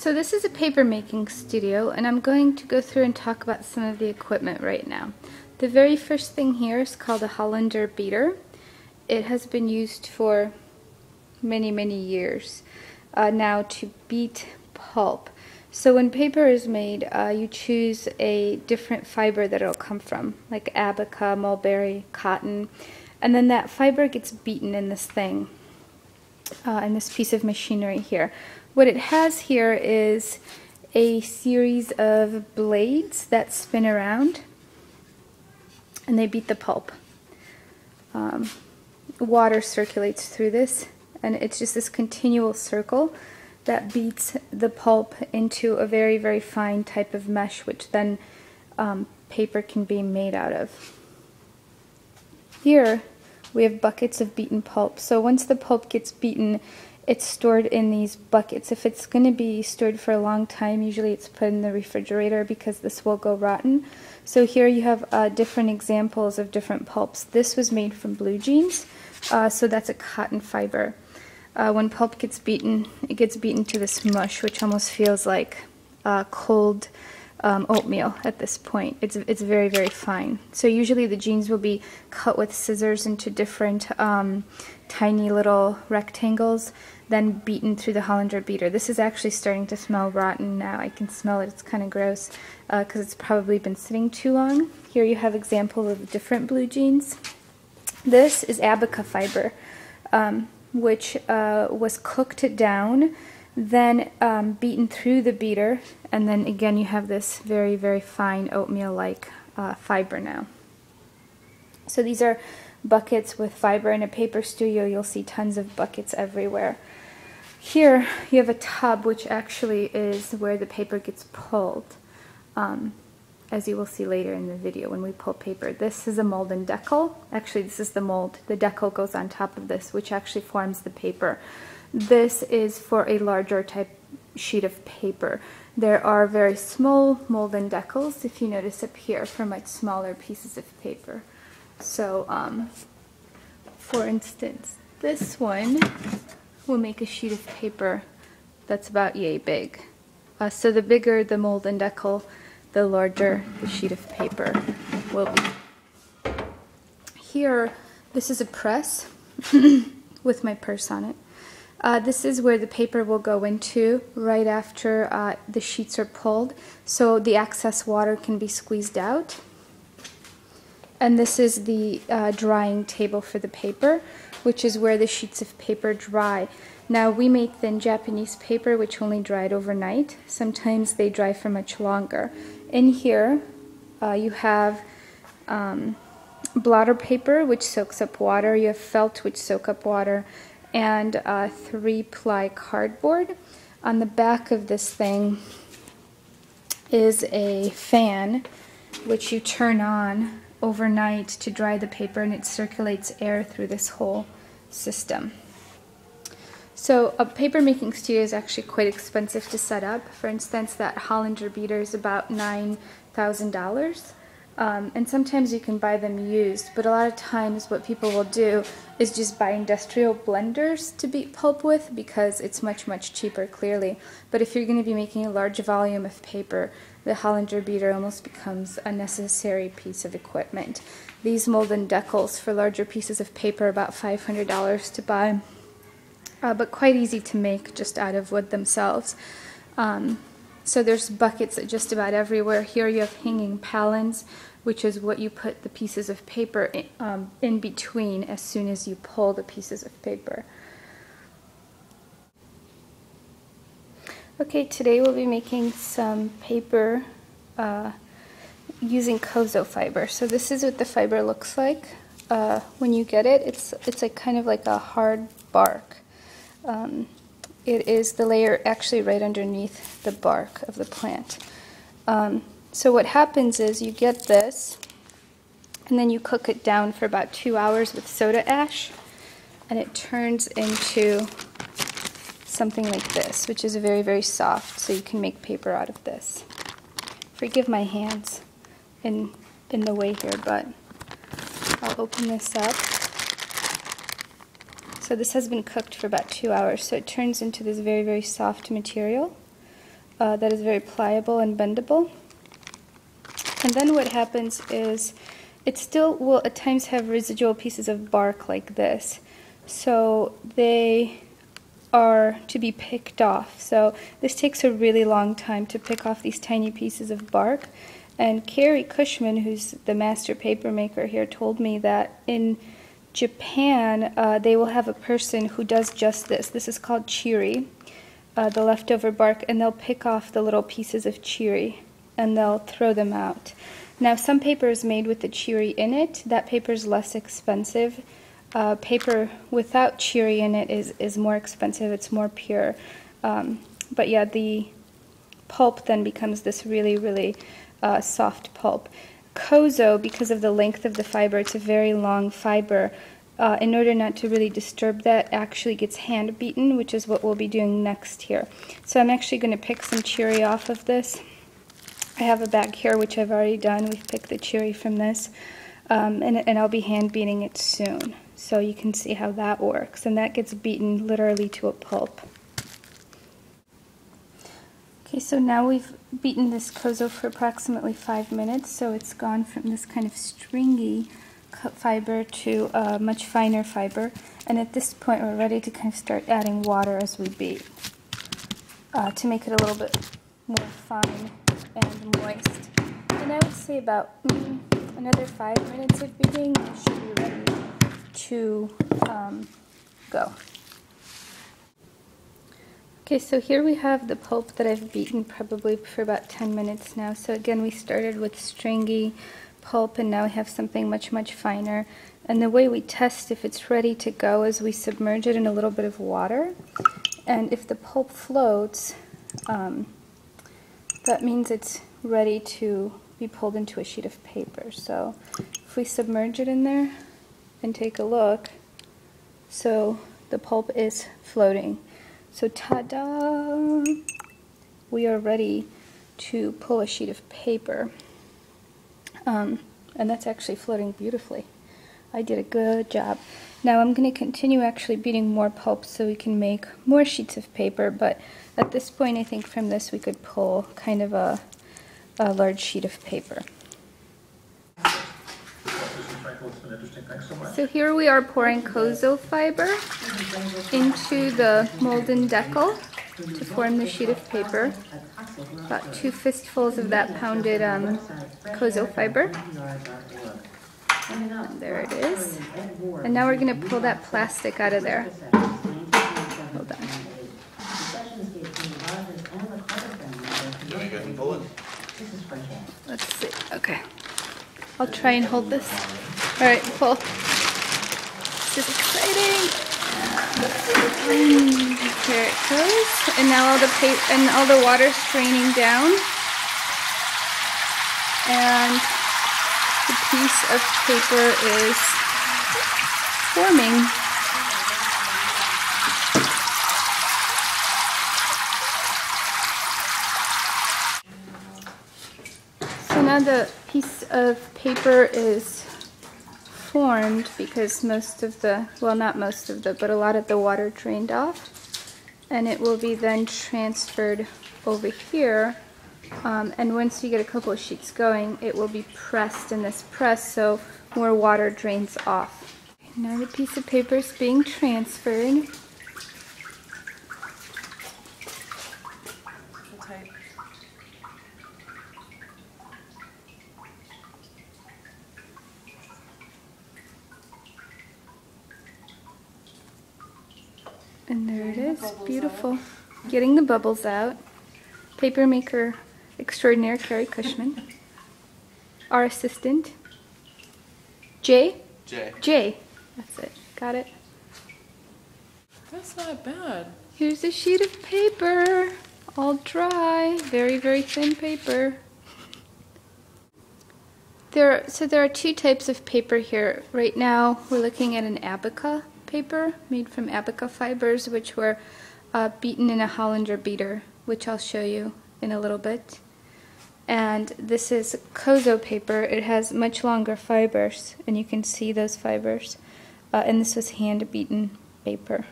So this is a paper making studio, and I'm going to go through and talk about some of the equipment right now. The very first thing here is called a Hollander beater. It has been used for many years now to beat pulp. So when paper is made, you choose a different fiber that it'll come from, like abaca, mulberry, cotton, and then that fiber gets beaten in this thing, in this piece of machinery here. What it has here is a series of blades that spin around, and they beat the pulp. Water circulates through this, and it's just this continual circle that beats the pulp into a very fine type of mesh, which then paper can be made out of. Here we have buckets of beaten pulp. So once the pulp gets beaten, it's stored in these buckets. If it's going to be stored for a long time, usually it's put in the refrigerator because this will go rotten. So here you have different examples of different pulps. This was made from blue jeans, so that's a cotton fiber. When pulp gets beaten, it gets beaten to this mush, which almost feels like cold oatmeal at this point. It's very fine. So usually the jeans will be cut with scissors into different tiny little rectangles, then beaten through the Hollander beater. This is actually starting to smell rotten now. I can smell it. It's kind of gross because it's probably been sitting too long. Here you have examples of different blue jeans. This is abaca fiber, which was cooked down, then beaten through the beater, and then again you have this very fine oatmeal-like fiber now. So these are buckets with fiber. In a paper studio you'll see tons of buckets everywhere. Here you have a tub, which actually is where the paper gets pulled, as you will see later in the video when we pull paper. This is a mold and decal. Actually, this is the mold. The decal goes on top of this, which actually forms the paper. This is for a larger type sheet of paper. There are very small mold and decals, if you notice up here, for much smaller pieces of paper. So, for instance, this one will make a sheet of paper that's about yay big. So the bigger the mold and decal, the larger the sheet of paper will be. Here, this is a press with my purse on it. This is where the paper will go into right after the sheets are pulled, so the excess water can be squeezed out. And this is the drying table for the paper, which is where the sheets of paper dry. Now, we make thin Japanese paper, which only dried overnight. Sometimes they dry for much longer. In here, you have blotter paper, which soaks up water. You have felt, which soak up water, and 3-ply cardboard. On the back of this thing is a fan, which you turn on overnight to dry the paper, and it circulates air through this whole system. So a paper making studio is actually quite expensive to set up. For instance, that Hollander beater is about $9,000. And sometimes you can buy them used, but a lot of times what people will do is just buy industrial blenders to beat pulp with because it's much cheaper, clearly. But if you're going to be making a large volume of paper, the Hollander beater almost becomes a necessary piece of equipment. These mold and decals for larger pieces of paper are about $500 to buy, but quite easy to make just out of wood themselves. So there's buckets just about everywhere. Here you have hanging palans, which is what you put the pieces of paper in between as soon as you pull the pieces of paper. Okay, today we'll be making some paper using kozo fiber. So this is what the fiber looks like. When you get it, it's like kind of like a hard bark. It is the layer actually right underneath the bark of the plant. So what happens is you get this, and then you cook it down for about 2 hours with soda ash, and it turns into something like this, which is very soft, so you can make paper out of this. Forgive my hands in the way here, but I'll open this up. So this has been cooked for about 2 hours, so it turns into this very soft material, that is very pliable and bendable. And then what happens is it still will at times have residual pieces of bark like this. So they are to be picked off. So this takes a really long time to pick off these tiny pieces of bark. And Carrie Cushman, who's the master paper maker here, told me that in Japan they will have a person who does just this. This is called chiri, the leftover bark, and they'll pick off the little pieces of chiri and they'll throw them out. Now some paper is made with the chiri in it. That paper is less expensive. Paper without chiri in it is more expensive. It's more pure. But yeah, the pulp then becomes this really, really soft pulp. Kozo, because of the length of the fiber, it's a very long fiber. In order not to really disturb that, actually gets hand beaten, which is what we'll be doing next here. So I'm actually going to pick some chiri off of this. I have a bag here, which I've already done. We've picked the chiri from this. And I'll be hand beating it soon. So you can see how that works. And that gets beaten literally to a pulp. Okay, so now we've beaten this kozo for approximately 5 minutes. So it's gone from this kind of stringy fiber to a much finer fiber. And at this point we're ready to kind of start adding water as we beat to make it a little bit more fine and moist. And I would say about another 5 minutes of beating, it should be ready to go. Okay, so here we have the pulp that I've beaten probably for about 10 minutes now. So again, we started with stringy pulp and now we have something much, much finer. And the way we test if it's ready to go is we submerge it in a little bit of water. And if the pulp floats, that means it's ready to be pulled into a sheet of paper. So if we submerge it in there and take a look, so the pulp is floating. So ta-da! We are ready to pull a sheet of paper. And that's actually floating beautifully. I did a good job. Now I'm going to continue actually beating more pulp so we can make more sheets of paper, but at this point I think from this we could pull kind of a large sheet of paper. So here we are pouring kozo fiber into the molden decal to form the sheet of paper. About 2 fistfuls of that pounded kozo fiber. And there it is. And now we're going to pull that plastic out of there. Hold on. Let's see. Okay. I'll try and hold this. Alright, pull. This is exciting. Here it goes. And now all the water's draining down. And the piece of paper is forming. So now the piece of paper is formed because most of the, well, not most of the, but a lot of the water drained off, and it will be then transferred over here. And once you get a couple of sheets going, it will be pressed in this press so more water drains off. Now the piece of paper is being transferred. And there it is, beautiful. Getting the bubbles out. Paper maker extraordinaire Carrie Cushman. Our assistant, Jay? Jay. That's it. Got it. That's not bad. Here's a sheet of paper, all dry. Very, very thin paper. So there are 2 types of paper here. Right now we're looking at an abaca paper made from abaca fibers, which were beaten in a Hollander beater, which I'll show you in a little bit. And this is kozo paper. It has much longer fibers, and you can see those fibers. And this was hand beaten paper.